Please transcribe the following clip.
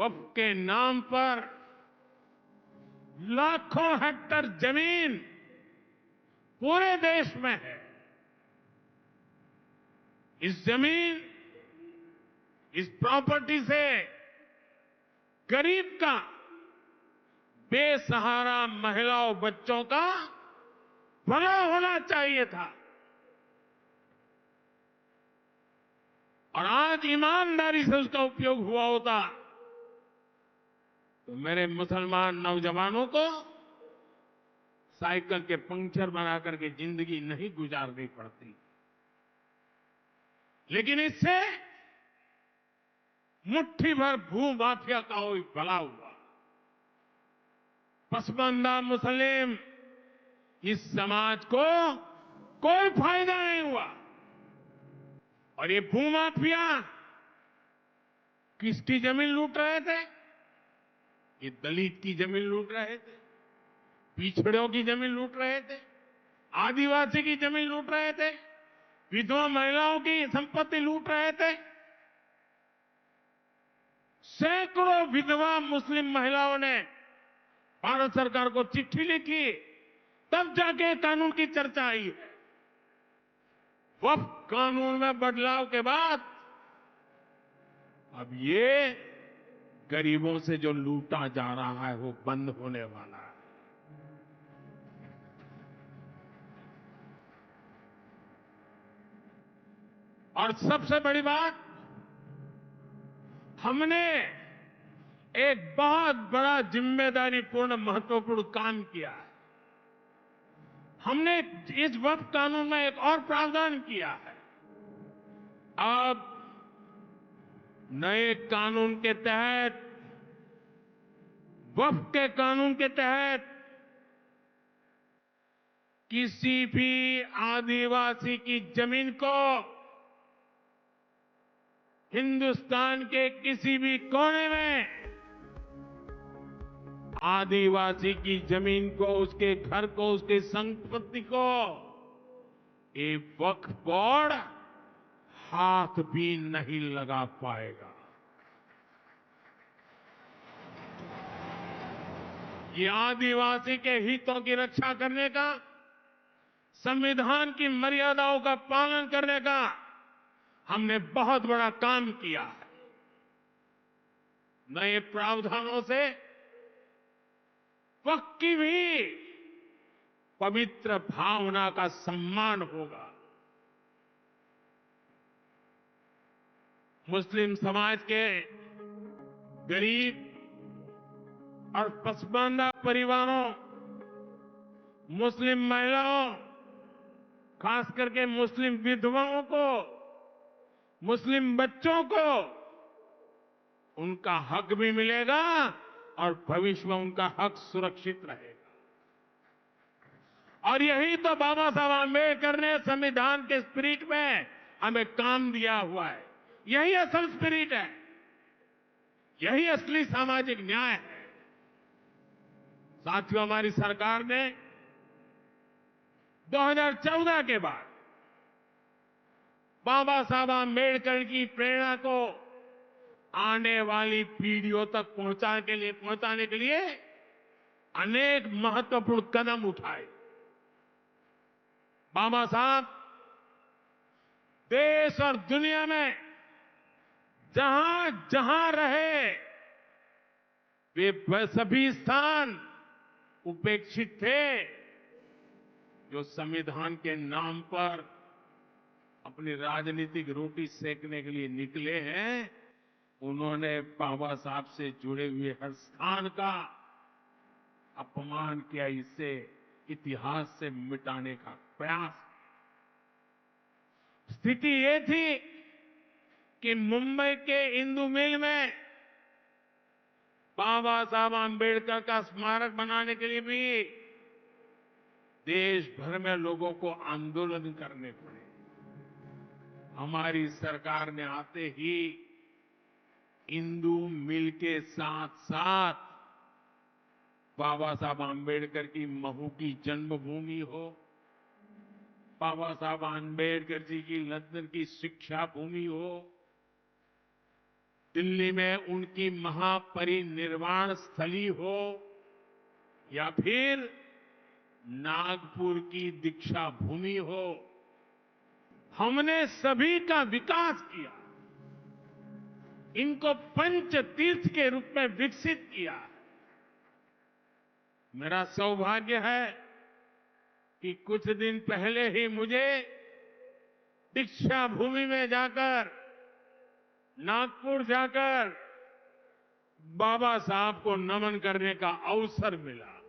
वक्फ के नाम पर लाखों हेक्टेयर जमीन पूरे देश में है। इस जमीन, इस प्रॉपर्टी से गरीब का, बेसहारा महिलाओं बच्चों का भला होना चाहिए था। और आज ईमानदारी से उसका उपयोग हुआ होता तो मेरे मुसलमान नौजवानों को साइकिल के पंक्चर बना करके जिंदगी नहीं गुजारनी पड़ती। लेकिन इससे मुट्ठी भर भू माफिया का कोई भला हुआ। पसमानदा मुस्लिम इस समाज को कोई फायदा नहीं हुआ। और ये भूमाफिया किसकी जमीन लूट रहे थे? ये दलित की जमीन लूट रहे थे, पिछड़ों की जमीन लूट रहे थे, आदिवासी की जमीन लूट रहे थे, विधवा महिलाओं की संपत्ति लूट रहे थे। सैकड़ों विधवा मुस्लिम महिलाओं ने भारत सरकार को चिट्ठी लिखी, तब जाके कानून की चर्चा आई है। वक्फ कानून में बदलाव के बाद अब ये गरीबों से जो लूटा जा रहा है वो बंद होने वाला है। और सबसे बड़ी बात, हमने एक बहुत बड़ा जिम्मेदारीपूर्ण महत्वपूर्ण काम किया है। हमने इस वक्फ कानून में एक और प्रावधान किया है। अब नए कानून के तहत, वक्फ के कानून के तहत किसी भी आदिवासी की जमीन को हिंदुस्तान के किसी भी कोने में आदिवासी की जमीन को, उसके घर को, उसकी संपत्ति को ये वक्फ बोर्ड हाथ भी नहीं लगा पाएगा। ये आदिवासी के हितों की रक्षा करने का, संविधान की मर्यादाओं का पालन करने का हमने बहुत बड़ा काम किया है। नए प्रावधानों से वक्फ की भी पवित्र भावना का सम्मान होगा। मुस्लिम समाज के गरीब और पसमानदा परिवारों, मुस्लिम महिलाओं, खास करके मुस्लिम विधवाओं को, मुस्लिम बच्चों को उनका हक भी मिलेगा और भविष्य में उनका हक सुरक्षित रहेगा। और यही तो बाबा साहब आंबेडकर ने संविधान के स्पिरिट में हमें काम दिया हुआ है। यही असल स्पिरिट है, यही असली सामाजिक न्याय है। साथियों, हमारी सरकार ने 2014 के बाद बाबा साहब आंबेडकर की प्रेरणा को आने वाली पीढ़ियों तक पहुंचाने के लिए अनेक महत्वपूर्ण कदम उठाए। बाबा साहब देश और दुनिया में जहां जहां रहे, वे सभी स्थान उपेक्षित थे। जो संविधान के नाम पर अपनी राजनीतिक रोटी सेकने के लिए निकले हैं, उन्होंने बाबा साहब से जुड़े हुए हर स्थान का अपमान किया, इसे इतिहास से मिटाने का प्रयास। स्थिति ये थी कि मुंबई के इंदु मिल में बाबा साहब आंबेडकर का स्मारक बनाने के लिए भी देश भर में लोगों को आंदोलन करने पड़े। हमारी सरकार ने आते ही इंदु मिल के साथ साथ बाबा साहब आंबेडकर की महू की जन्मभूमि हो, बाबा साहब आंबेडकर जी की लंदन की शिक्षा भूमि हो, दिल्ली में उनकी महापरिनिर्वाण स्थली हो या फिर नागपुर की दीक्षा भूमि हो, हमने सभी का विकास किया, इनको पंच तीर्थ के रूप में विकसित किया। मेरा सौभाग्य है कि कुछ दिन पहले ही मुझे दीक्षा भूमि में जाकर, नागपुर जाकर बाबा साहब को नमन करने का अवसर मिला।